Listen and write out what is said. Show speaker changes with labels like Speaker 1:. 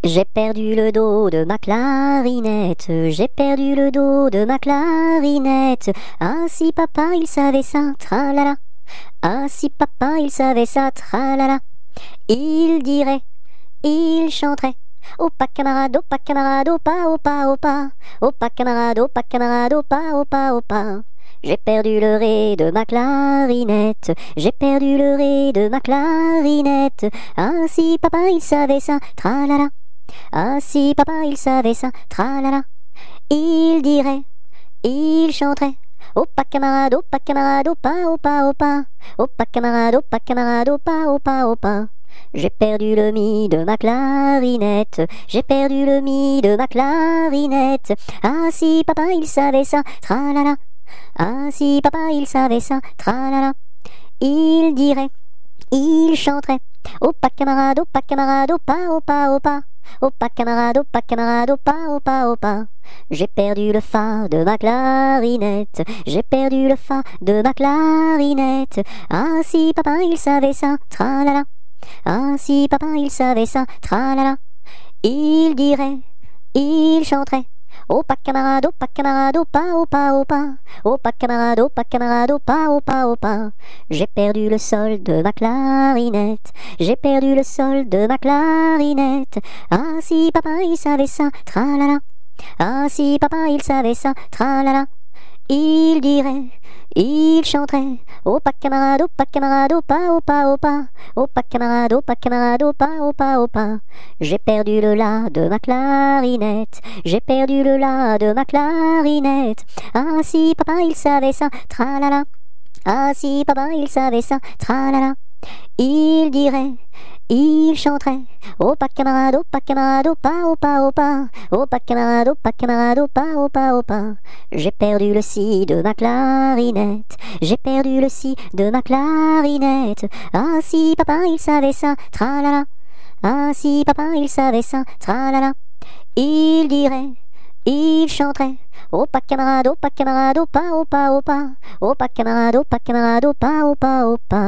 Speaker 1: J'ai perdu le dos de ma clarinette, j'ai perdu le dos de ma clarinette. Ah si papa il savait ça, tralala. Ah si papa il savait ça, tralala. Il dirait, il chanterait. Opa camarade, opa, opa. Opa camarade, opa, opa. J'ai perdu le ré de ma clarinette, j'ai perdu le ré de ma clarinette. Ah si papa il savait ça, tralala. Ah si papa il savait ça, tralala. Il dirait, il chanterait. Opa camarade, opa. Opa camarade, opa. J'ai perdu le mi de ma clarinette, j'ai perdu le mi de ma clarinette. Ah si papa il savait ça, tralala. Ah si papa il savait ça, tralala. Il dirait, il chanterait. Opa camarade, opa. Opa camarade, opa. J'ai perdu le fa de ma clarinette, j'ai perdu le fa de ma clarinette. Ah si papa il savait ça, tralala. Ah si papa il savait ça, tralala. Il dirait, il chanterait. Opa camarade, opa. Opa camarade, opa. J'ai perdu le sol de ma clarinette, j'ai perdu le sol de ma clarinette. Ah si papa il savait ça, tralala. Ah si papa il savait ça, tralala. Il dirait, il chanterait. Opa camarade, opa. Opa camarade, opa. J'ai perdu le la de ma clarinette, j'ai perdu le la de ma clarinette. Ah si papa il savait ça, tralala. Ah si papa il savait ça, tralala. Il dirait, il chanterait. Opa camarade, opa. Opa camarade, opa. J'ai perdu le si de ma clarinette, j'ai perdu le si de ma clarinette. Ah si papa il savait ça, tralala. Ah si papa il savait ça, tralala. Il dirait, il chanterait. Opa camarade, opa. Opa camarade, opa.